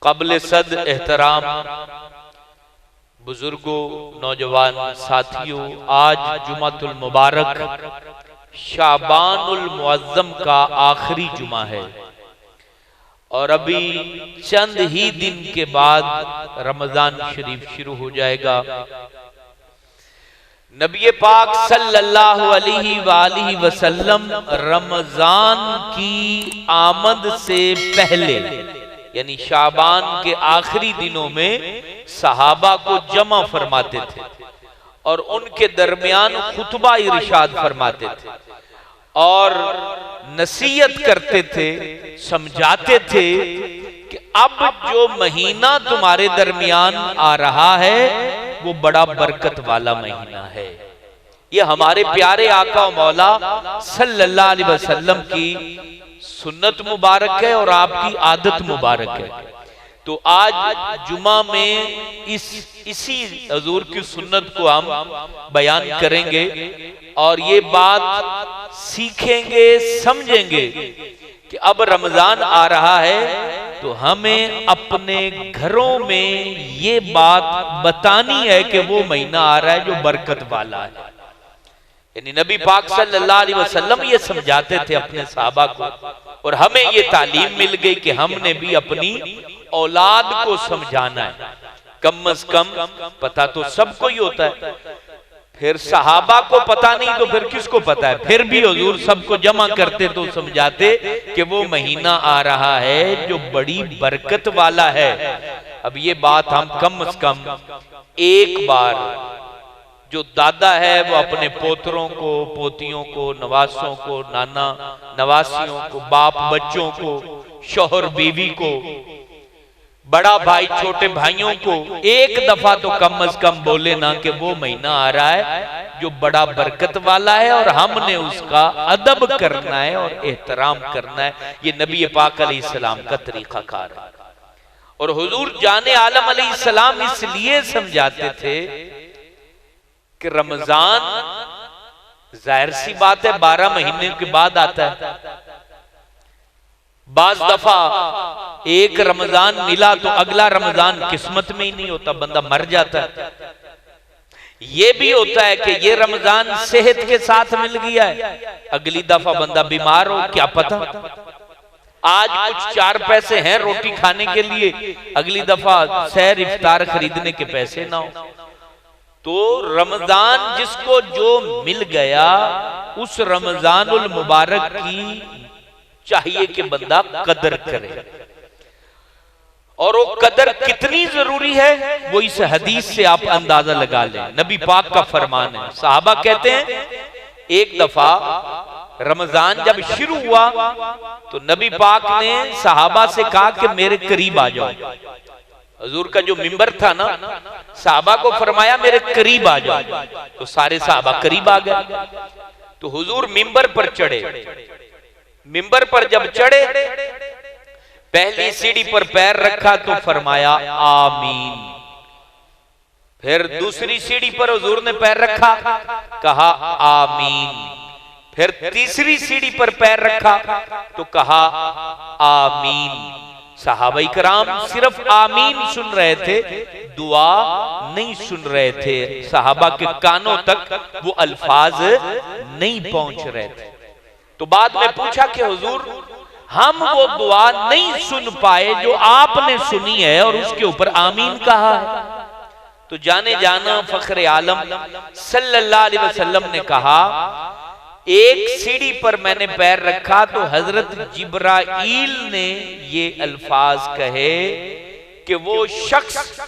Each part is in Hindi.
काबिल सद एहतराम बुजुर्गों, नौजवान साथियों, आज जुमातुल मुबारक शाबानुल मुअज्जम का आखिरी जुमा है और अभी चंद ही दिन के बाद रमजान शरीफ शुरू हो जाएगा। नबी पाक सल्लल्लाहु अलैहि वसल्लम रमजान की आमद से पहले यानी शाबान के आखिरी दिनों में सहाबा को जमा फरमाते थे और उनके दरमियान खुतबा इरशाद फरमाते थे और नसीहत करते थे, समझाते थे कि अब जो महीना तुम्हारे दरमियान आ रहा है वो बड़ा बरकत वाला महीना है। ये हमारे प्यारे आका और मौला सल्लल्लाहु अलैहि वसल्लम की सुन्नत मुबारक है और आपकी आदत मुबारक है। तो आज जुमा में इसी हजूर की सुन्नत को हम बयान करेंगे और ये बात सीखेंगे, समझेंगे कि अब रमजान आ रहा है तो हमें अपने घरों में ये बात बतानी है कि वो महीना आ रहा है जो बरकत वाला है। यानी नबी पाक सल्लल्लाहु अलैहि वसल्लम ये समझाते थे अपने सहाबा को और हमें ये तालीम मिल गई कि हमने भी अपनी औलाद को समझाना है। कम से कम पता तो सबको ही होता है, फिर सहाबा को पता नहीं तो फिर किसको पता है। फिर भी हुजूर सबको जमा करते तो समझाते कि वो महीना आ रहा है जो बड़ी बरकत वाला है। अब ये बात हम कम से कम एक बार, जो दादा है वो अपने पोतरों को, पोतियों को, नवासों को, नाना नवासियों को, बाप बच्चों को, शौहर बीवी को, बड़ा भाई छोटे भाइयों को एक दफा तो कम से कम बोले ना कि वो महीना आ रहा है जो बड़ा बरकत वाला है और हमने उसका अदब करना है और एहतराम करना है। ये नबी पाक अलैहिस्सलाम का तरीकाकार है और हुजूर जाने आलम अलैहिस्सलाम इसलिए समझाते थे कि रमजान जाहिर सी बात है 12 महीने के बाद आता है। बाज दफा एक रमजान मिला तो अगला रमजान किस्मत में ही नहीं होता, बंदा मर जाता है। ये भी होता है कि ये रमजान सेहत के साथ मिल गया है, अगली दफा बंदा बीमार हो, क्या पता। आज कुछ 4 पैसे हैं रोटी खाने के लिए, अगली दफा सहर इफ्तार खरीदने के पैसे ना हो। तो रमजान जिसको जो मिल गया उस रमजानुल मुबारक की चाहिए कि बंदा कदर करे और वो कदर कितनी जरूरी है वो इस हदीस से आप अंदाजा लगा लें। नबी पाक का फरमान है, सहाबा कहते हैं एक दफा रमजान जब शुरू हुआ तो नबी पाक ने सहाबा से कहा कि मेरे करीब आ जाओ। हजूर का जो मिंबर था ना, सहाबा को फरमाया मेरे करीब आ जाओ, तो सारे सहाबा करीब आ गए। तो हुजूर मिंबर पर चढ़े, मिंबर पर जब चढ़े पहली सीढ़ी पर पैर रखा तो फरमाया आमीन। फिर दूसरी सीढ़ी पर हुजूर ने पैर रखा, कहा आमीन। फिर तीसरी सीढ़ी पर पैर रखा तो कहा आमीन। सहाबाई कराम सिर्फ आमीन सुन रहे थे, दुआ नहीं सुन रहे थे। सहाबा के कानों तक वो अल्फाज नहीं पहुंच रहे थे। तो बाद में पूछा कि हुजूर हम वो दुआ नहीं सुन पाए जो आपने सुनी है और उसके ऊपर आमीन कहा है। तो जाने जाना फखरे आलम सल्लल्लाहु अलैहि वसल्लम ने कहा एक सीढ़ी पर मैंने पैर रखा तो हजरत जिब्राईल ने ये अल्फाज कहे कि वो शख्स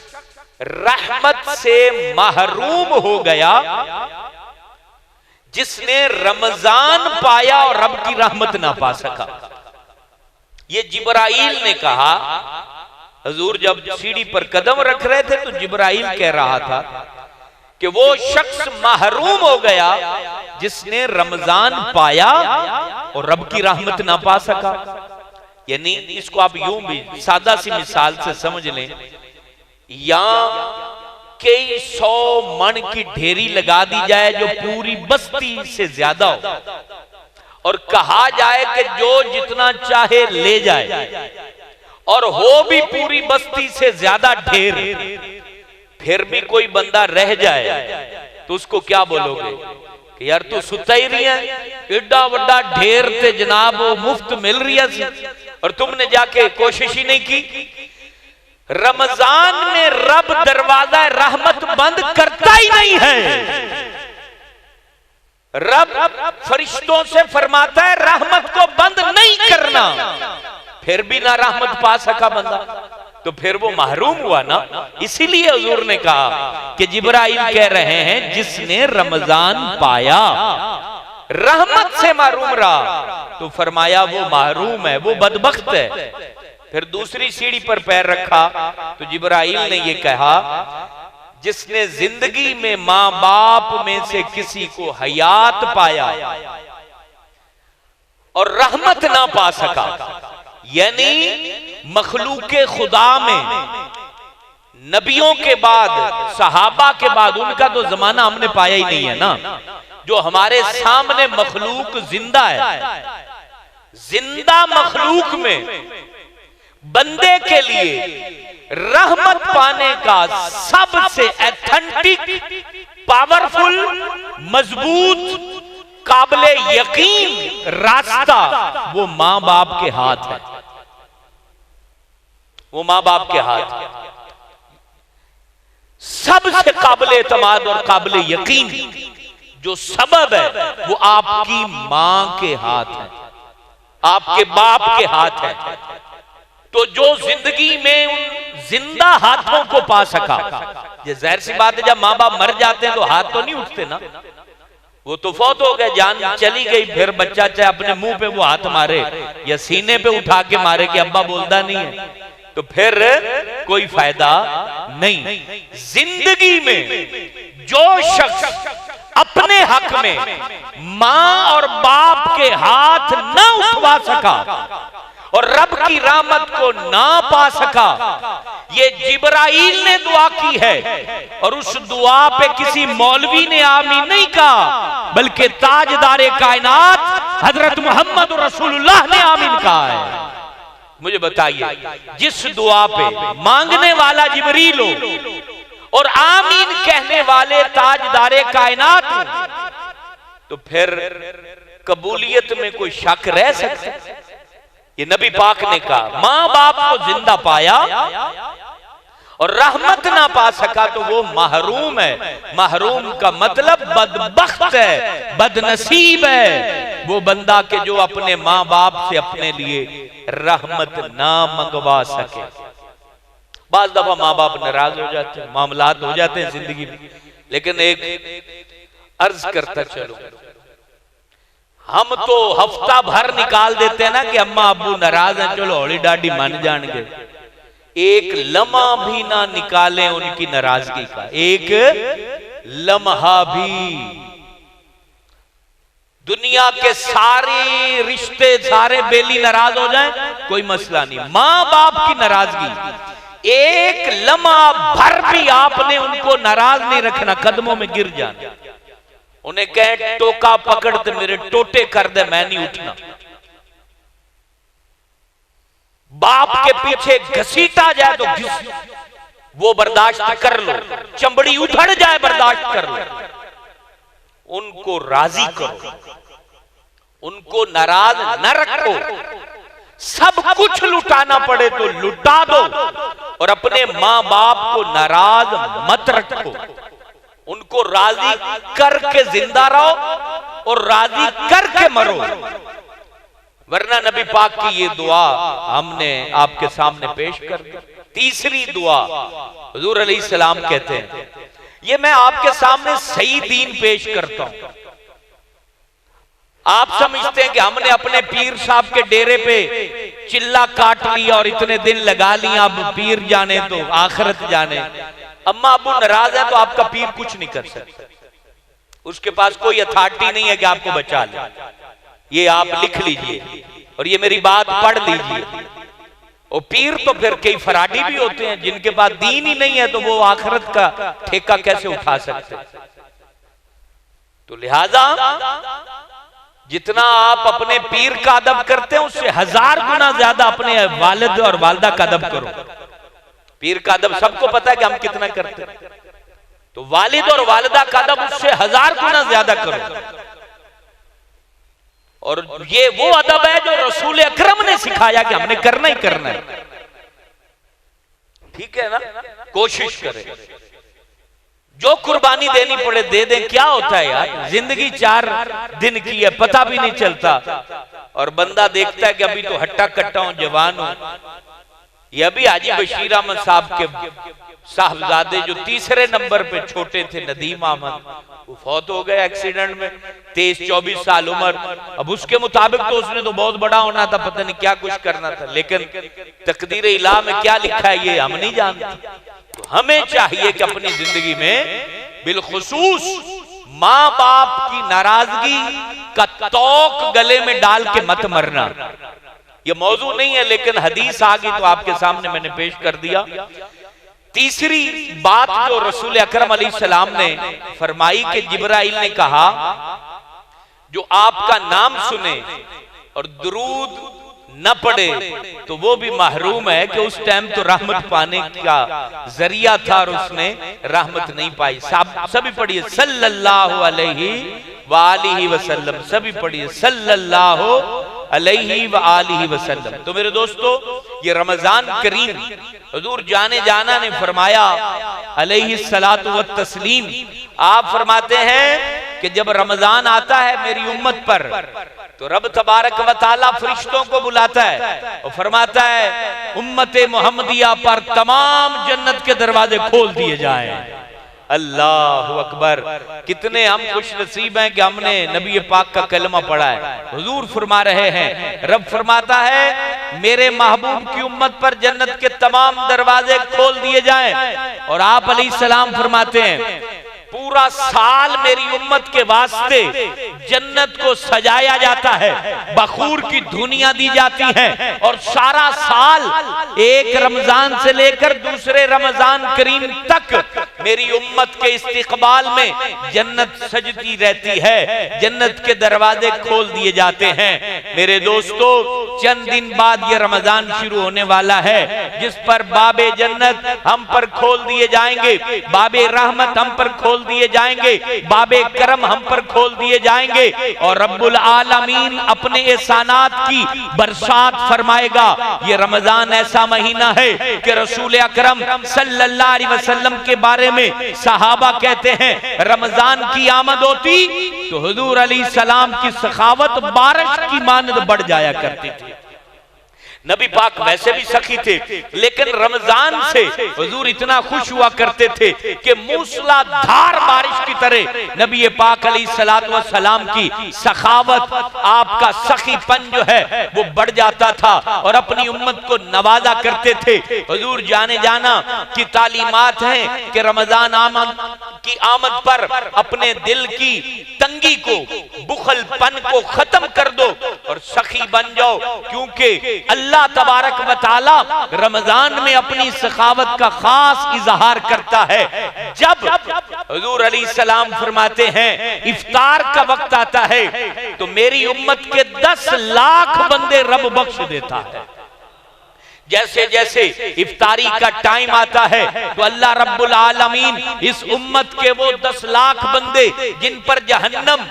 रहमत से महरूम हो गया जिसने रमजान पाया और रब की रहमत ना पा सका। ये जिब्राईल ने कहा। हजूर जब सीढ़ी पर कदम रख रहे थे तो जिब्राईल कह रहा था कि वो शख्स महरूम हो गया जिसने रमजान पाया और रब की रहमत ना पा सका। यानी इसको आप यूं भी सादा सी मिसाल से समझ लें, या कई 100 मन की ढेरी लगा दी जाए जो पूरी बस्ती से ज्यादा हो और कहा जाए कि जो जितना चाहे ले जाए और हो भी पूरी बस्ती से ज्यादा ढेर, फिर भी कोई बंदा रह जाए तो उसको क्या बोलोगे कि यार तू सुता ही रही है, एडा बड़ा ढेर ते जनाब वो मुफ्त मिल रही है और तुमने जाके कोशिश ही नहीं की। रमजान में रब दरवाजा रहमत बंद करता ही नहीं है। रब फरिश्तों से फरमाता है रहमत को बंद नहीं करना, फिर भी ना रहमत पा सका बंदा, तो फिर वो महरूम हुआ ना। इसीलिए हुजूर ने कहा कि जिब्राइल कह रहे हैं जिसने रमजान पाया रहमत से महरूम रहा, तो फरमाया वो महरूम है, वो बदबख्त है। फिर दूसरी सीढ़ी पर पैर रखा तो जिब्राइल ने ये कहा जिसने जिंदगी में मां बाप में से किसी को हयात पाया और रहमत ना पा सका, यानी मखलूके खुदा में नबियों के बाद, सहाबा के बाद, उनका तो जमाना हमने पाया ही नहीं है ना। जो हमारे सामने मखलूक जिंदा है, जिंदा मखलूक में बंदे के लिए रहमत पाने का सबसे एथेंटिक, पावरफुल, मजबूत, काबिले यकीन रास्ता वो मां बाप के हाथ है, वो मां बाप के हाथ है। सबसे काबिले एतमाद और काबिले यकीन जो सबब है वो आपकी मां के हाथ है, आपके बाप के हाथ है। तो जो जिंदगी में उन जिंदा हाथों को पा सका, ये जाहिर सी बात है जब मां बाप मर जाते हैं तो हाथ तो नहीं उठते ना, वो तो फौत हो गए, जान चली गई, फिर बच्चा चाहे अपने मुंह पे वो हाथ मारे या सीने पे उठा के मारे कि अब्बा बोलता नहीं है, तो फिर कोई फायदा नहीं। जिंदगी में जो शख्स अपने हक में मां और बाप के हाथ न उठवा सका और रब की रहमत को ना पा सका, ये जिब्राइल ने दुआ की है और उस दुआ पे किसी मौलवी ने आमीन नहीं कहा, बल्कि ताजदारे कायनात हजरत मोहम्मद रसूलुल्लाह ने आमीन कहा है। मुझे बताइए, जिस दुआ पे मांगने वाला जिब्रील हो और आमीन कहने वाले ताजदारे कायनात हो, तो फिर कबूलियत में कोई शक रह सकता है? ये नबी पाक ने कहा मां बाप को जिंदा पाया और रहमत ना पा सका तो वो महरूम है। महरूम का मतलब बदबख्त है, बदनसीब है वो बंदा के जो अपने मां बाप से अपने लिए रहमत ना मंगवा सके। बाज दफा मां बाप नाराज हो जाते हैं, मामलात हो जाते हैं जिंदगी में, लेकिन एक अर्ज करता चलो, हम तो हफ्ता भर निकाल देते हैं ना कि अम्मा अब्बू नाराज हैं, चलो हौली डाडी मान जाएंगे। एक लम्हा भी ना निकालें उनकी नाराजगी का, एक लम्हा भी। दुनिया के सारे रिश्ते, सारे बेली नाराज हो जाएं, कोई मसला नहीं। मां बाप की नाराजगी एक लम्हा भर भी आपने उनको नाराज नहीं रखना, कदमों में गिर जाना, उन्हें कहे टोका पकड़ दे मेरे टोटे कर दे, मैं नहीं उठना। बाप के पीछे घसीटा जाए तो वो बर्दाश्त कर लो, चमड़ी उधड़ जाए बर्दाश्त कर लो, उनको राजी करो, उनको नाराज न रखो। सब कुछ लुटाना पड़े तो लुटा दो और अपने मां बाप को नाराज मत रखो। उनको राजी करके जिंदा रहो और राजी करके मरो, वरना नबी पाक की ये दुआ हमने आपके सामने पेश कर दी। तीसरी दुआ हुजूर अलैहिस्सलाम कहते हैं, ये मैं आपके सामने सही दीन पेश करता हूं। आप समझते हैं कि हमने अपने पीर साहब के डेरे पे चिल्ला काट लिया और इतने दिन लगा लिया, अब पीर जाने तो आखिरत जाने। अम्मा अब्बू नाराज है तो आपका पीर कुछ नहीं कर सकता, उसके पास कोई अथॉरिटी नहीं है कि आपको बचा ले। ये आप लिख लीजिए और ये मेरी बात पढ़ लीजिए। और पीर तो फिर कई फराडी भी होते हैं जिनके पास दीन ही नहीं है, तो वो आखिरत का ठेका कैसे उठा सकते। तो लिहाजा जितना आप अपने पीर का अदब करते हैं उससे 1000 गुना ज्यादा अपने वालिद और वालदा का अदब करो। पीर का अदब सबको पता है कि हम कितना करते हैं, तो वालिद और वालिदा का अदब उससे 1000 गुना ज्यादा करो। और ये वो अदब है जो रसूल अकरम ने सिखाया कि हमने करना ही करना है। ठीक है ना, कोशिश करें, जो कुर्बानी देनी पड़े दे दें। क्या होता है यार, जिंदगी 4 दिन की है, पता भी नहीं चलता। और बंदा देखता है कि अभी तो हट्टा कट्टा हूं, जवान हूं। ये अभी हाजी बशीर अहमद साहब के साहबजादे जो तीसरे नंबर पे छोटे थे, नदीम अहमद, वो फौत हो गए एक्सीडेंट में, 23-24 साल उम्र। अब उसके मुताबिक तो उसने तो बहुत बड़ा होना था, पता नहीं क्या कुछ करना था, लेकिन तकदीर इलाह में क्या लिखा है ये हम नहीं जानते। तो हमें चाहिए कि अपनी जिंदगी में बिलखुसूस माँ बाप की नाराजगी का तौक गले में डाल के मत मरना। ये मौजू नहीं है, लेकिन हदीस आ गई तो आपके सामने मैंने पेश कर दिया। तीसरी बात जो रसूल अकरम अलैहिस्सलाम ने फरमाई कि जिब्राइल ने कहा जो आपका नाम सुने और दुरूद न पढ़े तो वो भी महरूम है, कि उस टाइम तो रहमत पाने का जरिया था और उसने रहमत नहीं पाई। सभी पढ़िए सल्लल्लाहु अलैहि वसल्लम, सभी पढ़िए सल्लल्लाहु अलैहि वसल्लम। तो मेरे दोस्तों, ये रमजान करीम हुजूर जाने जाना ने फरमाया अलैहि सलातु व तस्लीम, आप फरमाते हैं कि जब रमजान आता है मेरी उम्मत पर तो रब तबारक व तआला फरिश्तों को बुलाता है और फरमाता है उम्मते मोहम्मदिया पर तमाम जन्नत के दरवाजे खोल दिए जाएं। अल्लाह अकबर। कितने हम खुश नसीब हैं कि हमने नबी पाक का कलमा पढ़ा है। हुजूर फरमा रहे हैं, रब फरमाता है मेरे महबूब की उम्मत पर जन्नत के तमाम दरवाजे खोल दिए जाएं। और आप अलैहिस्सलाम फरमाते हैं पूरा साल मेरी उम्मत के वास्ते जन्नत को सजाया जाता है, बखूर की धुनिया दी जाती है, और सारा साल एक रमजान से लेकर दूसरे रमजान करीम तक मेरी उम्मत के इस्तिकबाल में जन्नत सजती रहती है, जन्नत के दरवाजे खोल दिए जाते हैं। मेरे दोस्तों, चंद दिन बाद ये रमजान शुरू होने वाला है जिस पर बाबे जन्नत हम पर खोल दिए जाएंगे, बाबे रहमत हम पर खोल दिए जाएंगे, बाबे करम हम पर खोल दिए जाएंगे, और रब्बुल आलमीन अपने एहसानात की बरसात फरमाएगा। ये रमजान ऐसा महीना है कि रसूल अकरम सल्लल्लाहु अलैहि वसल्लम के बारे में सहाबा कहते हैं रमजान की आमद होती तो हुजूर अलैहिस्सलाम की सखावत बारिश की मानद बढ़ जाया करती थी। नबी पाक वैसे भी सखी थे, लेकिन रमजान से हुजूर इतना खुश हुआ करते थे कि मूसलाधार बारिश की तरह नबी पाक अलैहिस्सलातु वस्सलाम की सखावत, आपका सखीपन जो है वो बढ़ जाता था और अपनी उम्मत को नवाजा करते थे। हुजूर जाने जाना की तालीमात हैं कि रमजान की आमद पर अपने दिल की तंगी को, बुखलपन को खत्म कर दो और सखी बन जाओ, क्योंकि अल्लाह तबारक व तआला रमजान में अपनी सखावत का खास इजहार करता है। जब हुजूर अलैहिस्सलाम फरमाते हैं इफ्तार का वक्त आता है तो मेरी उम्मत के 10 लाख बंदे रब बख्श देता है। जैसे जैसे इफ्तारी का टाइम आता है तो अल्लाह रब्बुल आलमीन इस उम्मत के वो 10 लाख बंदे जिन पर जहन्नम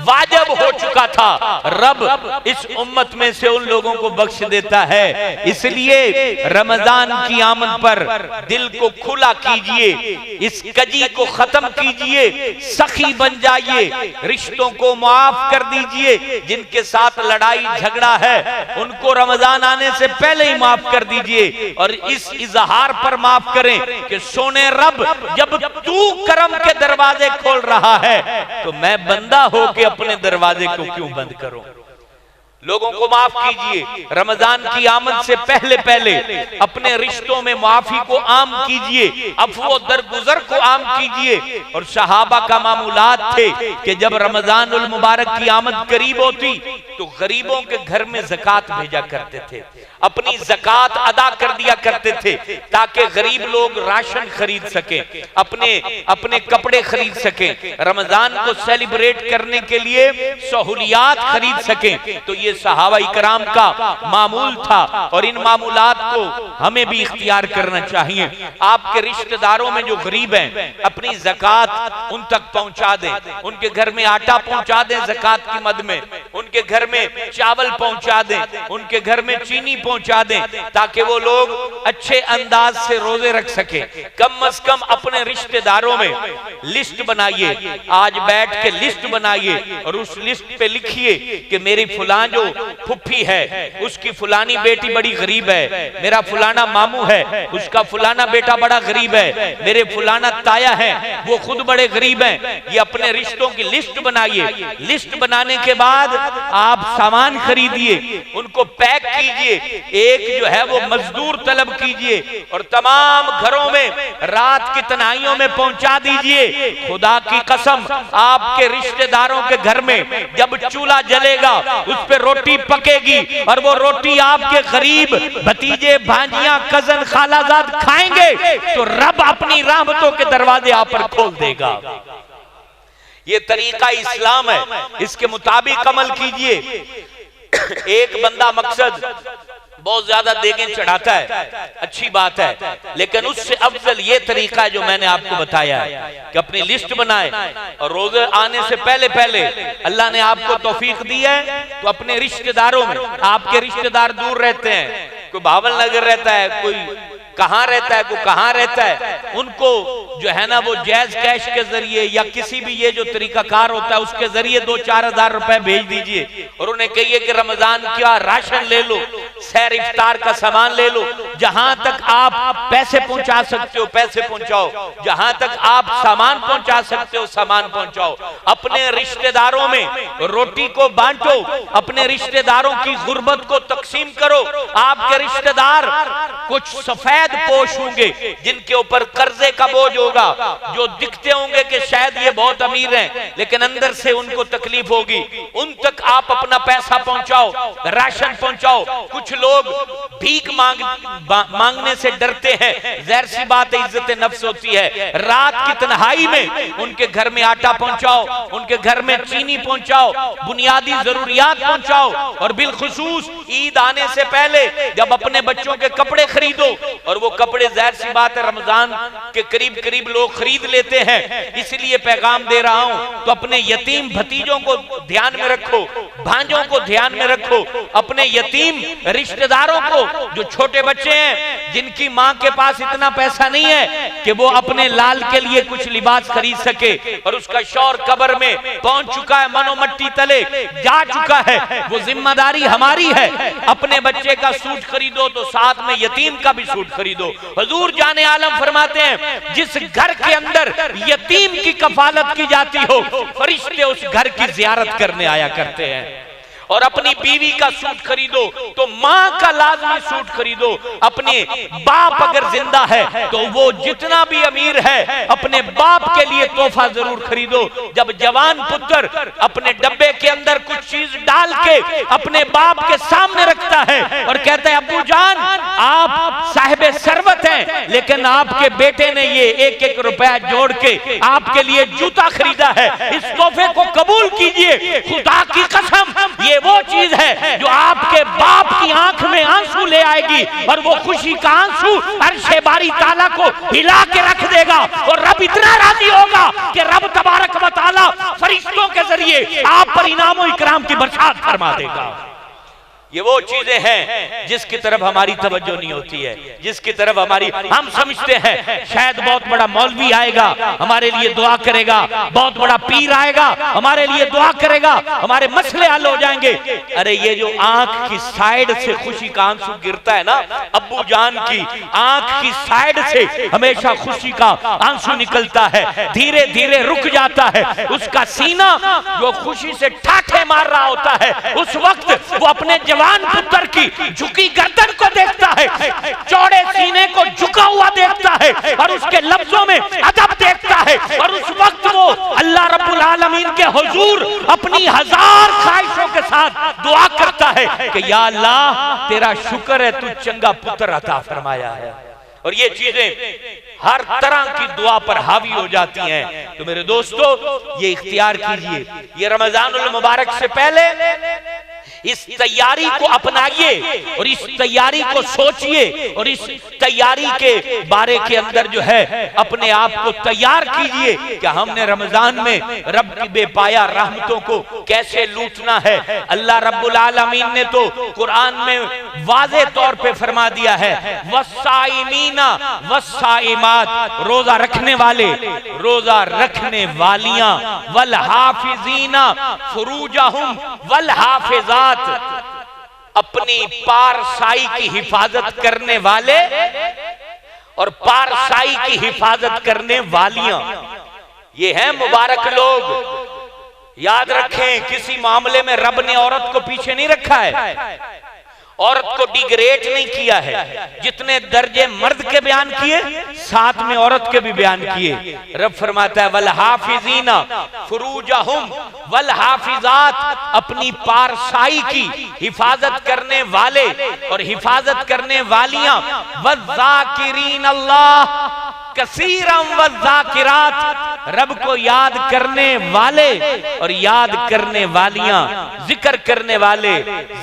वाजिब हो चुका था, रब इस उम्मत में से उन लोगों को बख्श देता है। इसलिए रमजान की आमद पर दिल को खुला कीजिए, इस कजी को खत्म कीजिए, सखी बन जाइए, रिश्तों को माफ कर दीजिए, जिनके साथ लड़ाई झगड़ा है उनको रमजान आने से पहले ही माफ कर दीजिए, और इस इजहार पर माफ करें कि सोने रब जब तू करम के दरवाजे खोल रहा है तो मैं बंदा होके अपने दरवाजे को क्यों बंद करूं। लोगों को माफ कीजिए, रमजान की आमद से पहले पहले अपने रिश्तों में माफी को आम कीजिए, अफ़्व दरगुजर को आम कीजिए। और सहाबा का मामूलात थे कि जब रमजानुल मुबारक की आमद करीब होती तो गरीबों के घर में ज़कात भेजा करते थे। अपनी ज़कात अदा कर दिया करते थे ताकि गरीब लोग राशन खरीद सके, अपने कपड़े खरीद सके, रमजान को सेलिब्रेट करने के लिए सहूलियात खरीद सके। तो ये सहाबा इकराम का मामूल था और इन मामूलात को हमें भी इख्तियार करना चाहिए। आपके रिश्तेदारों में जो गरीब हैं अपनी ज़कात उन तक पहुंचा दें, उनके घर में आटा पहुंचा दें ज़कात की मद में, उनके घर में चावल पहुंचा दें, उनके घर में चीनी पहुंचा दें ताकि वो लोग अच्छे अंदाज से रोजे रख सके। कम से कम अपने रिश्तेदारों में लिस्ट बनाइए, आज बैठ के लिस्ट बनाइए और उस लिस्ट पे लिखिए कि मेरी फुलां जो फुफ्फी है उसकी फुलानी बेटी बड़ी गरीब है, मेरा फुलाना मामू है उसका फुलाना बेटा बड़ा गरीब है, मेरे फुलाना ताया है वो खुद बड़े गरीब हैं। ये अपने रिश्तों की लिस्ट बनाइए। लिस्ट बनाने के बाद आप सामान खरीदिए, उनको पैक कीजिए, एक जो है वो मजदूर तलब कीजिए और तमाम घरों में रात की तन्हाइयों में पहुंचा दीजिए। खुदा की कसम आपके रिश्तेदारों के घर में जब चूल्हा जलेगा उस पे रोटी पकेगी और वो रोटी आपके गरीब भतीजे भांजियां कजन खालाजाद खाएंगे तो रब अपनी रहमतों के दरवाजे आप पर खोल देगा। ये तरीका इस्लाम है, इसके मुताबिक अमल कीजिए। एक बंदा मकसद बहुत ज्यादा देगें चढ़ाता है, अच्छी बात है, लेकिन उससे अफजल ये तरीका जो मैंने आपको बताया है कि अपनी लिस्ट बनाए और रोजे आने से पहले पहले अल्लाह ने आपको तौफीक दी है तो अपने रिश्तेदारों में, आपके रिश्तेदार दूर रहते हैं, कोई भावल नगर रहता है, कोई कहां रहता है, कोई कहां रहता है, उनको जो है ना वो जायज कैश के जरिए या किसी भी ये जो तरीकाकार होता है उसके जरिए 2-4 हजार रुपए भेज दीजिए और उन्हें कहिए कि रमजान का राशन ले लो, सहर इफ्तार का सामान ले लो। जहां तक आप पैसे पहुंचा सकते हो पैसे पहुंचाओ, जहां तक आप सामान पहुंचा सकते हो सामान पहुंचाओ। अपने रिश्तेदारों में रोटी को बांटो, अपने रिश्तेदारों की गुर्बत को तकसीम करो। आपके रिश्तेदार कुछ सफेद पोश होंगे जिनके ऊपर कर्जे का बोझ होगा, जो दिखते होंगे कि शायद ये बहुत अमीर हैं लेकिन अंदर से उनको तकलीफ होगी, उन तक आप अपना पैसा पहुंचाओ, राशन पहुंचाओ। कुछ लोग भीख मांगने से डरते हैं, ज़ाहिर सी बात है इज्जत नफ्स होती है। रात की तन्हाई में उनके घर में आटा पहुंचाओ, उनके घर में चीनी पहुंचाओ, बुनियादी जरूरियात पहुंचाओ और बिलखुसूस ईद आने से पहले जब अपने बच्चों के कपड़े खरीदो, और वो कपड़े ज़ाहिर सी बात है रमजान के करीब करीब लोग खरीद लेते हैं, इसलिए पैगाम दे रहा हूं। तो अपने यतीम भतीजों को ध्यान में रखो, भांजों को ध्यान में रखो, अपने यतीम रिश्तेदारों को जो छोटे बच्चे हैं जिनकी मां के पास इतना पैसा नहीं है कि वो अपने लाल के लिए कुछ लिबास खरीद सके और उसका शौहर कब्र में पहुंच चुका है, मनो मट्टी तले जा चुका है, वो जिम्मेदारी हमारी है। अपने बच्चे का सूट खरीदो तो साथ में यतीम का भी सूट खरीदो। हुजूर जाने आलम फरमाते हैं जिस घर के अंदर यतीम की कफालत की जाती हो फरिश्ते उस घर की जियारत करने आया करते हैं। और अपनी बीवी का सूट खरीदो तो मां का लाजमी सूट खरीदो। अपने बाप अगर जिंदा है तो वो जितना भी अमीर है अपने बाप के लिए तोहफा जरूर खरीदो। जब जवान पुत्र अपने डब्बे के अंदर कुछ चीज डाल के अपने बाप के सामने रखता है और कहता है अब्बू जान आप साहिबे सरवत हैं लेकिन आपके बेटे ने ये 1-1 रुपया जोड़ के आपके लिए जूता खरीदा है, इस तोहफे को कबूल कीजिए। खुदा की कसम ये वो चीज है जो आपके बाप की आंख में आंसू ले आएगी और वो खुशी का आंसू अर्शे बारी ताला को हिला के रख देगा और रब इतना राजी होगा कि रब तबारक व तआला फरिश्तों के जरिए आप पर इनाम इकराम की बरसात फरमा देगा। ये वो चीजें हैं जिसकी तरफ हमारी तवज्जो नहीं होती है, जिसकी तरफ हमारी हम समझते हैं शायद बहुत बड़ा मौलवी आएगा हमारे लिए दुआ करेगा, बहुत बड़ा पीर आएगा हमारे लिए दुआ करेगा, हमारे मसले हल हो जाएंगे। अरे ये जो आंख की साइड से खुशी का आंसू गिरता है ना, अब्बू जान की आंख की साइड से हमेशा खुशी का आंसू निकलता है, धीरे धीरे रुक जाता है, उसका सीना जो खुशी से ठाठे मार रहा होता है उस वक्त वो अपने जवान पुत्र की झुकी गर्दन को देखता है, चौड़े सीने को झुका हुआ देखता है और उसके लफ्जों में अदब देखता है और उस वक्त वो अल्लाह रब्बुल आलमीन आलमीन के हुजूर अपनी 1000 ख्वाहिशों के साथ दुआ करता है कि या अल्लाह तेरा शुक्र है तू चंगा पुत्र अता फरमाया है। और ये चीजें हर तरह की दुआ पर हावी हो जाती हैं। तो मेरे दोस्तों ये इख्तियार कीजिए, ये रमजानुल मुबारक से पहले इस तैयारी को अपनाइए और इस तैयारी को सोचिए और इस तैयारी के बारे के अंदर जो है अपने आप को तैयार कीजिए कि हमने रमजान में रब की बेपाया रहमतों को कैसे लूटना है। अल्लाह रब्बुल आलमीन ने तो कुरान में वाज़े तौर पे फरमा दिया है, वस्साइमीना वस्साइमात, रोजा रखने वाले, रोजा रखने वालियां, वल हाफिजीना फुरूजहुम वल हाफिजात, अपनी पारसाई की हिफाजत करने वाले और पारसाई की हिफाजत करने वालियां, ये हैं मुबारक लोग। याद रखें, किसी मामले में रब ने औरत को पीछे नहीं रखा है, औरत को डिग्रेड नहीं किया है। जितने दर्जे मर्द के बयान किए साथ में औरत के भी बयान किए। रब फरमाता है वल हाफिजीना फुरूजहुम वल हाफिजात, अपनी पारसाई की हिफाजत करने वाले और हिफाजत करने वालियां, वज़ाकिरीन अल्लाह कसीरम वज़ाकिरात, रब को याद करने वाले और याद करने वालियां, जिक्र करने वाले,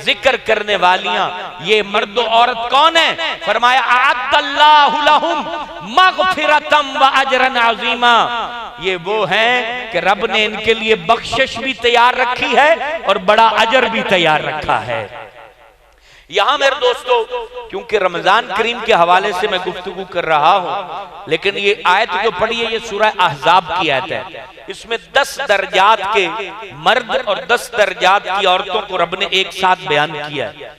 जिक्र करने वालियां। ये मर्द और औरत कौन है? फरमाया अअद्दल्लाहु लहुम मग़फ़िरतम व अजरन अज़ीमा, ये वो हैं कि रब ने इनके लिए बख्शिश भी तैयार रखी है और बड़ा अजर भी तैयार रखा है। यहां मेरे दोस्तों, क्योंकि रमजान करीम के हवाले से मैं गुफ्तगू कर रहा हूं, लेकिन ये आयत जो पढ़ी है ये सूरह अहज़ाब की आयत है। इसमें 10 दर्जात के मर्द और 10 दर्जात की औरतों को रब ने एक साथ बयान किया है।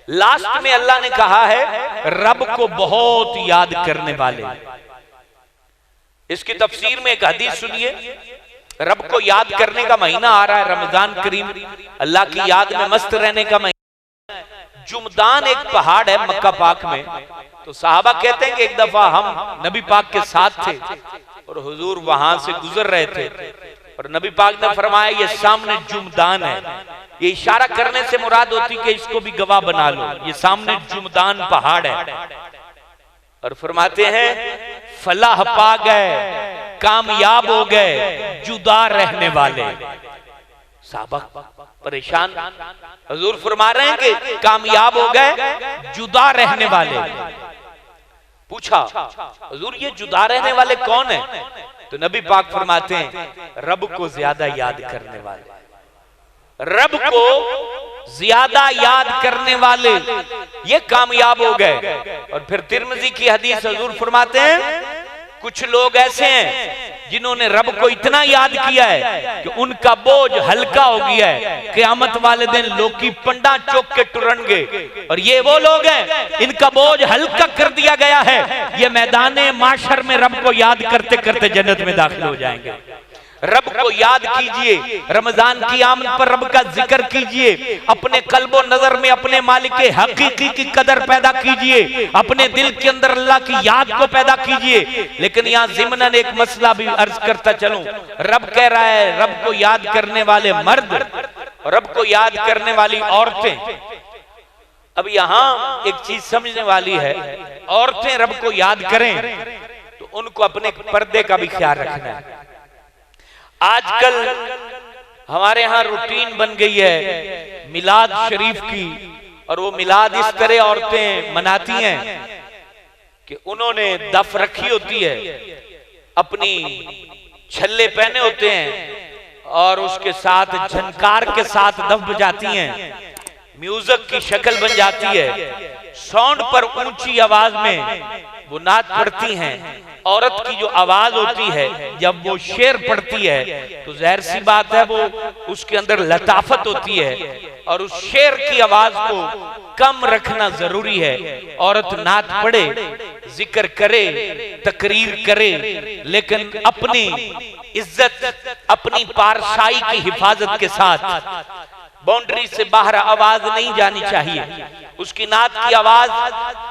लास्ट में अल्लाह ने कहा है रब को बहुत याद करने वाले। इसकी तफसीर में एक हदीस सुनिए। रब को याद करने का महीना आ रहा है रमजान करीम, अल्लाह की याद में मस्त रहने का महीना। जुमदान एक पहाड़ है मक्का पाक में। तो साहबा कहते हैं कि एक दफा हम नबी पाक के साथ थे और हुजूर वहां से गुजर रहे थे और नबी पाक ने फरमाया ये सामने जुमदान है। ये इशारा करने से मुराद होती कि इसको भी गवाह बना लो, ये सामने जुमदान पहाड़ है। और फरमाते हैं फलाह पा गए, कामयाब हो गए जुदा रहने वाले। साहबा परेशान, हुजूर फरमा रहे हैं कि कामयाब हो गए जुदा रहने वाले। पूछा हुजूर ये जुदा रहने वाले कौन है? तो नबी पाक फरमाते हैं रब को ज्यादा याद करने वाले, रब को ज्यादा याद करने वाले ये कामयाब हो गए। और फिर तिरमिज़ी की हदीस हुजूर फरमाते हैं कुछ लोग ऐसे हैं जिन्होंने रब को इतना याद किया है कि उनका बोझ हल्का हो गया है। क़यामत वाले दिन लोग की पंडा चौक के टुरनगे और ये वो लोग हैं इनका बोझ हल्का कर दिया गया है। ये मैदाने माशर में रब को याद करते करते जन्नत में दाखिल हो जाएंगे। रब को याद कीजिए, रमजान की आमद पर रब का जिक्र कीजिए, अपने कल्बो नजर में अपने मालिक हकीकी की कदर पैदा कीजिए, अपने दिल के अंदर अल्लाह की याद को पैदा कीजिए। लेकिन यहाँ ज़िमनन एक मसला भी अर्ज करता चलूं, रब कह रहा है रब को याद करने वाले मर्द, रब को याद करने वाली औरतें। अब यहाँ एक चीज समझने वाली है, औरतें रब को याद करें तो उनको अपने पर्दे का भी ख्याल रखना है। आजकल हमारे यहाँ रूटीन बन गई है मिलाद शरीफ की, और वो मिलाद इस तरह औरतें मनाती हैं कि उन्होंने दफ रखी होती है, अपनी छल्ले पहने होते हैं और उसके साथ झनकार के साथ दफ बजाती हैं, म्यूजिक की शक्ल बन जाती है, साउंड पर ऊंची आवाज में वो नात पढ़ती हैं। औरत की जो आवाज होती है जब वो शेर पढ़ती है तो जाहिर सी बात है वो उसके अंदर लताफत होती है और उस शेर की आवाज को कम रखना जरूरी है। औरत नात पढ़े, जिक्र करे, तकरीर करे, लेकिन अपनी इज्जत, अपनी पारसाई की हिफाजत के साथ बाउंड्री से बाहर आवाज नहीं जानी चाहिए। उसकी नात की आवाज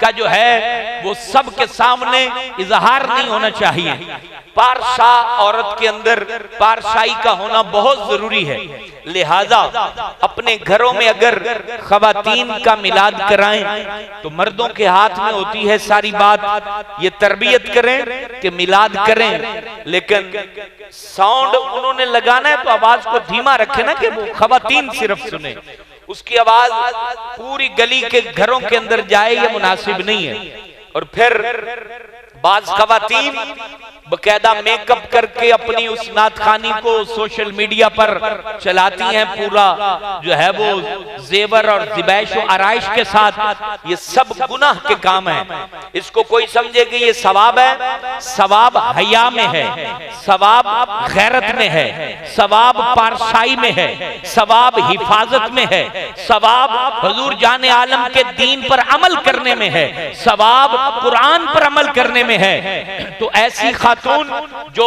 का जो है वो सबके सामने इजहार नहीं होना चाहिए। पारसा औरत के अंदर पारसाई का होना बहुत जरूरी है। लिहाजा अपने घरों में अगर खवातीन का मिलाद कराएं तो मर्दों के हाथ में होती है सारी बात, ये तरबियत करें कि मिलाद करें, लेकिन साउंड उन्होंने लगाना है तो आवाज को धीमा रखे ना कि वो खवातीन सिर्फ सुने। उसकी आवाज पूरी गली के घरों के अंदर जाए ये मुनासिब नहीं है। और फिर बाज खवातीन बकायदा मेकअप करके अपनी उस नातखानी को सोशल मीडिया पर चलाती हैं, पूरा जो है वो जेवर और ज़िबैश और आराइश के साथ। ये सब गुनाह के काम है। इसको कोई समझे कि ये सवाब है, सवाब हया में है, सवाब गैरत में है, सवाब पारसाई में है, सवाब हिफाजत में है, सवाब हुजूर जाने आलम के दीन पर अमल करने में है, सवाब कुरान पर अमल करने में है। तो ऐसी खातून जो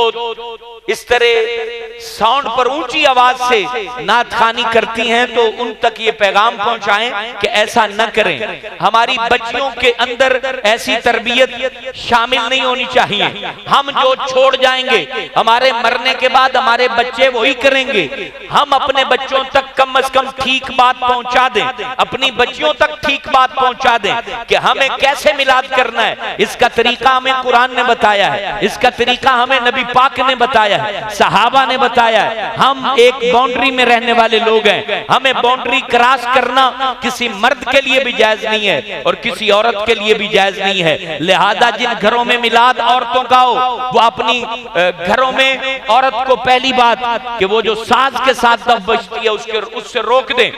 इस तरह साउंड पर ऊंची आवाज से नातखानी करती हैं तो उन तक ये पैगाम पहुंचाएं कि ऐसा न करें। हमारी बच्चियों के अंदर ऐसी तरबियत शामिल नहीं होनी चाहिए। हम जो छोड़ जाएंगे हमारे मरने के बाद हमारे बच्चे वही करेंगे। हम अपने बच्चों तक कम से कम ठीक बात पहुंचा दें, अपनी बच्चियों तक ठीक बात पहुंचा दें कि हमें कैसे मिलाद करना है। इसका तरीका हमें कुरान ने बताया है, इसका तरीका हमें नबी पाक ने बताया है, सहाबा ने बताया है। हम एक बाउंड्री में रहने वाले लोग हैं, हमें बाउंड्री क्रॉस करना किसी मर्द के लिए भी जायज नहीं है और किसी औरत के लिए भी जायज नहीं है। लिहाजा जिन घरों में मिलाद औरतों का हो वो अपनी घरों में औरत को पहली बात कि वो जो साज के साथ दफ बजती है उससे रोक दें,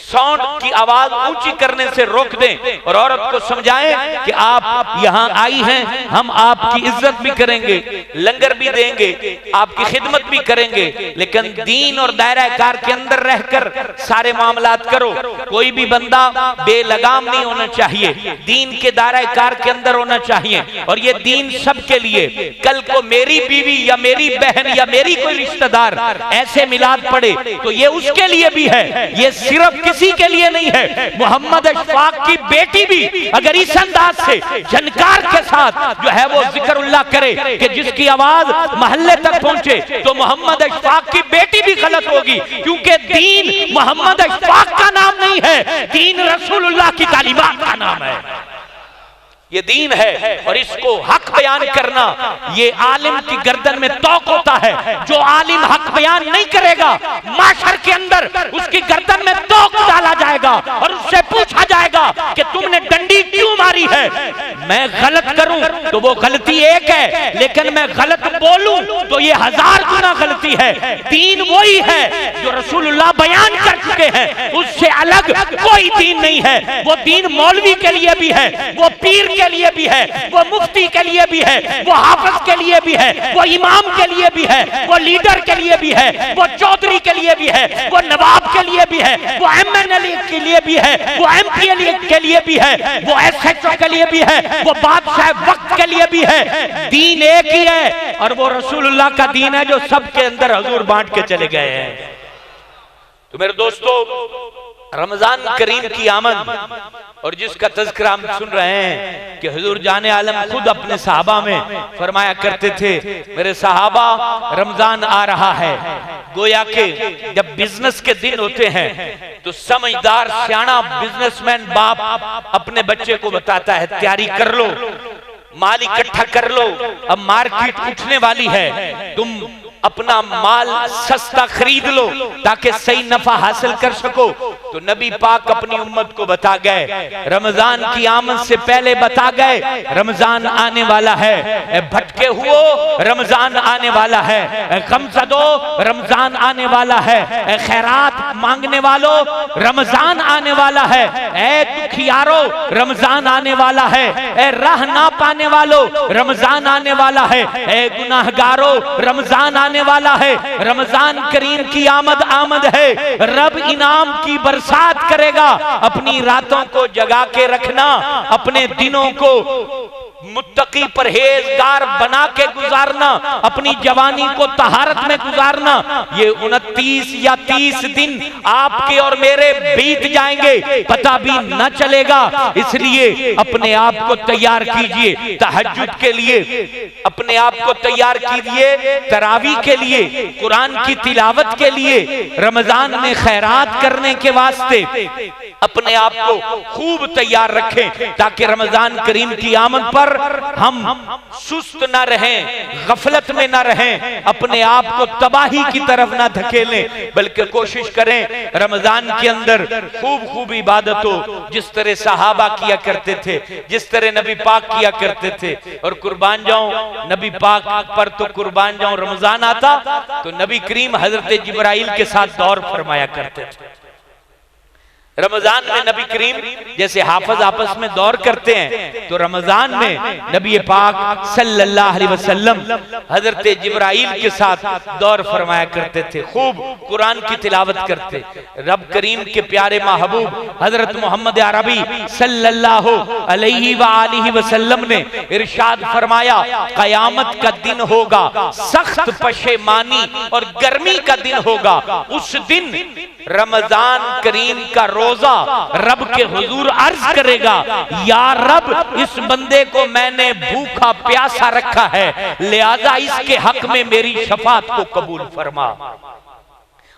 साउंड की आवाज ऊंची करने से रोक दें और औरत को समझाएं कि आप यहाँ आई हैं, हम आपकी इज्जत भी करेंगे, लंगर भी देंगे, आपकी खिदमत भी करेंगे, लेकिन दीन और दायरा कार के अंदर रहकर सारे मामलात करो। कोई भी बंदा बेलगाम नहीं होना चाहिए, दीन के दायरा कार के अंदर होना चाहिए। और ये दीन सबके लिए, कल को मेरी बीवी या मेरी बहन या मेरी कोई रिश्तेदार ऐसे मिलाद पड़े तो ये उसके लिए भी है, ये सिर्फ किसी के लिए नहीं है। मोहम्मद अशफाक की बेटी भी अगर इस अंदाज से झनकार के साथ जो है वो जिक्रुल्लाह करे कि जिसकी आवाज महल्ले तक पहुंचे तो मोहम्मद अशफाक की बेटी भी गलत होगी, क्योंकि दीन मोहम्मद अशफाक का नाम नहीं है, दीन रसूलुल्लाह की तालीमात का नाम है। ये दीन है और इसको हक बयान करना ये आलिम की गर्दन में तौक होता है। जो आलिम हक बयान नहीं करेगा माशर के अंदर उसकी गर्दन में तौक डाला जाएगा और उससे पूछा जाएगा कि तुमने डंडी क्यों मारी है। मैं गलत करूं तो वो गलती एक है, लेकिन मैं गलत बोलूं तो ये 1000 गुना गलती है। दीन वही है जो रसूलुल्लाह बयान कर चुके हैं, उससे अलग कोई दीन नहीं है। वो दीन मौलवी के लिए भी है, वो पीर के लिए भी है, वो मुफ्ती के लिए भी है, वो हाफिज के लिए भी है, वो इमाम के लिए भी है, वो लीडर के लिए भी है, वो चौधरी के लिए भी है, वो नवाब के लिए भी है, वो एमएनएल के लिए भी है, वो एमपीएल के लिए भी है, वो एसएचओ के लिए भी है, वो बादशाह वक्त के लिए भी है। दीन एक ही है और वो रसूलुल्लाह का दीन है जो सबके अंदर हुजूर बांट के चले गए हैं। तो मेरे दोस्तों, रमजान करीम की आमद और जिसका तज़किरा हम सुन रहे हैं कि हुजूर जाने आलम खुद अपने सहाबा में फरमाया करते थे, मेरे सहाबा रमजान आ रहा है। गोया के जब बिजनेस के दिन होते हैं तो समझदार सियाना बिजनेसमैन बाप अपने बच्चे को बताता है, तैयारी कर लो, माल इकट्ठा कर लो, अब मार्केट उठने वाली है, तुम अपना माल सस्ता खरीद लो ताकि सही नफा हासिल कर सको। तो नबी पाक अपनी उम्मत को बता गए, रमजान की आमद से पहले बता गए रमजान आने वाला है। भटके हुओ रमजान आने वाला है, गमज़दो रमजान आने वाला है, खैरात मांगने वालों रमजान आने वाला है, ए दुखियारो रमजान आने वाला है, ए राह ना पाने वालों रमजान आने वाला है, ए गुनाहगारो रमजान आने वाला है। रमजान करीम की आमद है, रब इनाम की बरसात करेगा। अपनी रातों को जगा के रखना, अपने दिनों को मुत्तकी परहेजगार बना के गुजारना, अपनी जवानी को तहारत में गुजारना, ये 29 या 30 दिन आपके और मेरे बीत जाएंगे, पता भी न चलेगा। इसलिए अपने आप को तैयार कीजिए तहज्जुद के लिए, अपने आप को तैयार कीजिए तरावी के लिए, कुरान की तिलावत के लिए, रमजान में खैरात करने के वास्ते अपने आप को खूब तैयार रखें, ताकि रमजान करीम की आमद पर हम सुस्त ना रहें, गफलत में ना रहें, अपने आप को तबाही की तरफ ना धकेलें, बल्कि कोशिश करें रमजान के अंदर खूब खूब इबादत हो, जिस तरह सहाबा किया करते थे, जिस तरह नबी पाक किया करते थे। और कुर्बान जाऊं नबी पाक पर तो कुर्बान जाऊं, रमजान आता तो नबी करीम हजरत जिब्राइल के साथ दौर फरमाया करते थे। रमजान में नबी करीम जैसे हाफिज आपस में दौर करते हैं, तो रमजान में नबी पाक सल्लल्लाहु अलैहि वसल्लम हजरत जिब्राइल के साथ दौर फरमाया करते थे, खूब कुरान की तिलावत करते। रब करीम के प्यारे महबूब हजरत मोहम्मद अरबी सल्लल्लाहु अलैहि वसल्लम ने इरशाद फरमाया, कयामत का दिन होगा, सख्त पशेमानी और गर्मी का दिन होगा। उस दिन रमजान करीम का रोजा रब के हुजूर अर्ज करेगा, या रब इस बंदे को मैंने भूखा प्यासा रखा है, लिहाजा इसके हक में मेरी शफात को कबूल फरमा।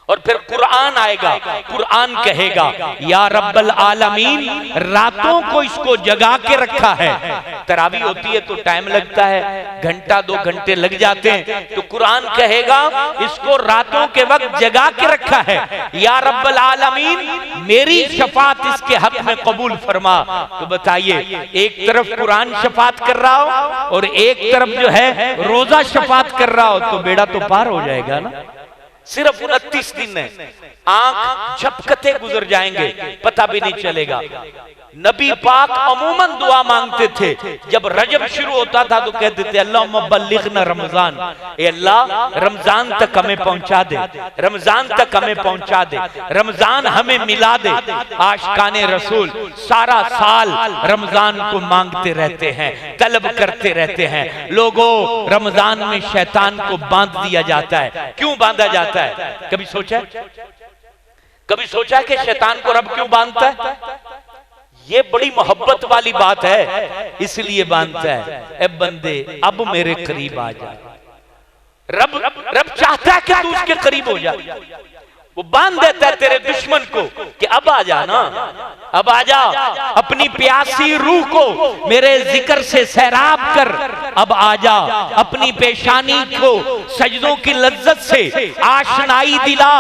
और फिर कुरान आएगा, कुरान कहेगा, या रब्बल आलमीन रातों को इसको जगा के रखा है। तरावी होती है तो टाइम लगता है, घंटा 2 घंटे लग जाते हैं, तो कुरान कहेगा इसको रातों के वक्त जगा के रखा है, या रब्बल आलमीन मेरी शफात इसके हक में कबूल फरमा। तो बताइए, एक तरफ कुरान शफात कर रहा हो और एक तरफ जो है रोजा शफात कर रहा हो, तो बेड़ा तो पार हो जाएगा ना। सिर्फ 29 दिन है, आंख झपकते गुजर जाएंगे, पता भी नहीं चलेगा। नबी पाक अमूमन दुआ मांगते थे, जब रजब शुरू होता था तो कहते थे अल्लाहुम्मा बल्लिगना रमजान, ए अल्लाह रमजान तक हमें पहुंचा दे, रमजान तक हमें पहुंचा दे, रमजान हमें मिला दे। आशिकाने रसूल सारा साल रमजान को मांगते रहते हैं, तलब करते रहते हैं। लोगों, रमजान में शैतान को बांध दिया जाता है। क्यों बांधा जाता है? कभी सोचा? कभी सोचा कि शैतान को रब क्यों बांधता है? ये बड़ी मोहब्बत वाली बात है, इसलिए बांधता है, ए बंदे अब मेरे करीब आ जा। रब चाहता है कि तू उसके करीब हो जा, वो बांध देता है तेरे दुश्मन को कि अब आ जा ना, अब आ जा, अपनी प्यासी रूह को मेरे जिक्र से सैराब कर, अब आ जा, अपनी पेशानी को सजदों की लज्जत से आशनाई दिला,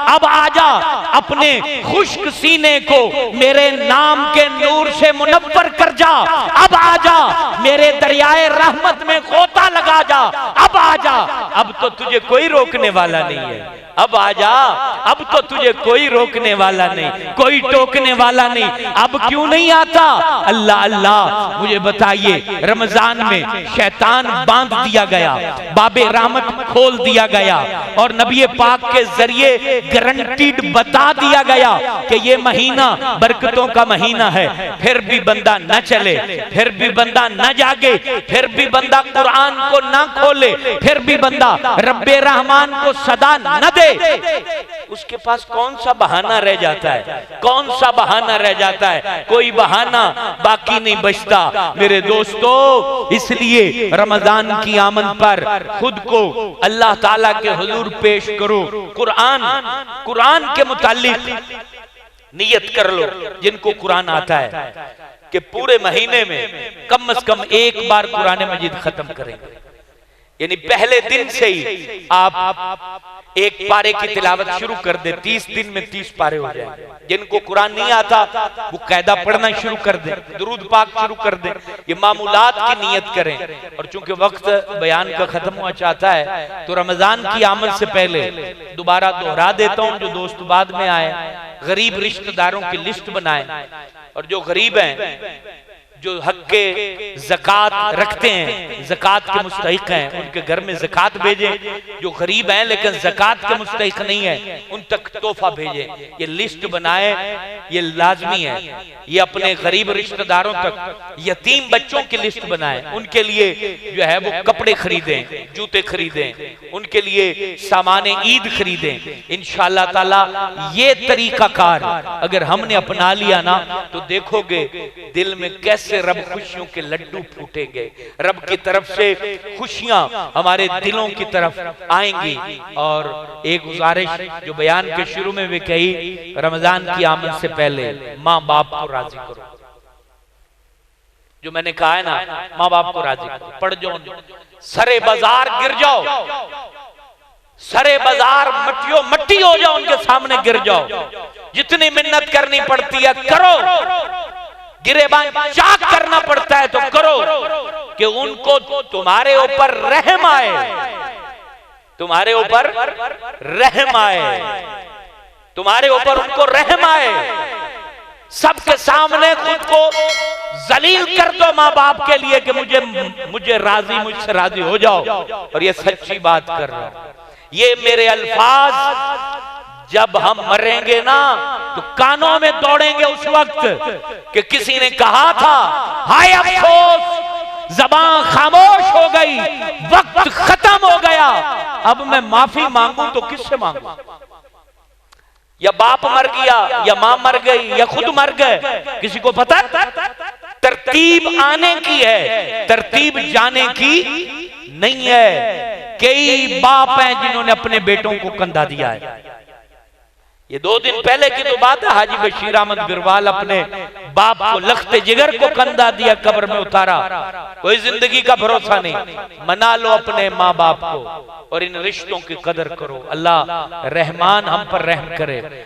अब आ जा, अपने खुश्क सीने को मेरे नाम के नूर से मुनव्वर कर जा, अब आ जा, मेरे दरियाए रहमत में गोता लगा जा, अब आ जा, अब तो तुझे कोई रोकने वाला नहीं है, अब आ जा, अब तो तुझे कोई रोकने वाला नहीं, कोई टोकने वाला नहीं। अब क्यों नहीं आता? अल्लाह अल्लाह, मुझे बताइए, रमजान में शैतान बांध दिया गया, बाबे रहमत खोल दिया गया, और नबी पाक के जरिए गारंटीड बता दिया गया कि ये महीना बरकतों का महीना है। फिर भी बंदा न चले, फिर भी बंदा न जागे, फिर भी बंदा कुरान को न खोले, फिर भी बंदा रब्बे रहमान को सदा न दे, उसके पास कौन सा बहाना रह जाता है? कौन सा बहाना रह जाता है? कोई बहाना बाकी नहीं बचता मेरे दोस्तों। इसलिए रमजान की आमद पर खुद को अल्लाह ताला के हुजूर पेश करो, कुरान के मुतालिक नियत कर लो। जिनको कुरान आता है कि पूरे महीने में कम से कम एक बार कुरान मजीद खत्म करेंगे, यानी पहले दिन से ही आप एक पारे की तिलावत शुरू कर दे, 30 दिन में 30 पारे हो जाए। जिनको कुरान नहीं आता वो कायदा पढ़ना शुरू कर दे, दुरूद पाक शुरू कर दे, ये मामूलात की नियत करें। और चूंकि वक्त बयान का खत्म हुआ चाहता है, तो रमजान की आमद से पहले दोबारा दोहरा देता हूं, जो दोस्त बाद में आए, गरीब रिश्तेदारों की लिस्ट बनाए, और जो गरीब हैं जो हक के ज़कात रखते हैं, ज़कात के मुस्तहिक हैं, उनके घर में ज़कात भेजें। जो गरीब हैं लेकिन ज़कात के मुस्तहिक नहीं है, उन तक तोहफा भेजें। ये लिस्ट बनाए, ये लाजमी है। ये अपने गरीब रिश्तेदारों तक, यतीम बच्चों की लिस्ट बनाए, उनके लिए जो है वो कपड़े खरीदें, जूते खरीदें, उनके लिए सामाने ईद खरीदें। इंशाअल्लाह ताला ये तरीकाकार अगर हमने अपना लिया ना, तो देखोगे दिल में कैसे रब खुशियों के लड्डू फूटेंगे, रब की तरफ से खुशियां हमारे दिलों की तरफ आएंगी। और एक गुजारिश जो बयान के शुरू में भी कही, रमजान की आमद से पहले माँ बाप को राजी करो। जो मैंने कहा है ना, माँ बाप को राजी करो, पढ़ जाओ, सरे बाजार गिर जाओ, सरे बाजार मट्टी हो जाओ, उनके सामने गिर जाओ। जितनी मिन्नत करनी पड़ती है करो, गिरेबान चाक करना पड़ता है तो करो, कि उनको तुम्हारे ऊपर रहम आए, तुम्हारे ऊपर रहम आए, तुम्हारे ऊपर उनको रहम आए। सबके सामने खुद को जलील कर दो माँ बाप के लिए कि मुझे राजी, मुझसे राजी हो जाओ। और ये सच्ची बात कर रहा हूं, ये मेरे अल्फाज जब हम मरेंगे ना तो कानों में दौड़ेंगे उस वक्त कि किसी ने कहा था, हाय अफसोस ज़बान खामोश हो गई, वक्त खत्म हो गया, अब मैं माफी मांगू तो किससे मांगू? या बाप मर गया, या मां मर गई, या खुद मर गए, किसी को पता? तरतीब आने की है, तरतीब जाने की नहीं है। कई बाप हैं जिन्होंने अपने बेटों को कंधा दिया है। ये 2 दिन पहले की तो बात है, हाजी बशीर अहमद बिरवाल अपने बाप को लख्ते जिगर को कंधा दिया, कब्र में उतारा। कोई जिंदगी का भरोसा नहीं। मना लो अपने माँ बाप को और इन रिश्तों की कदर करो। अल्लाह रहमान हम पर रहम करे।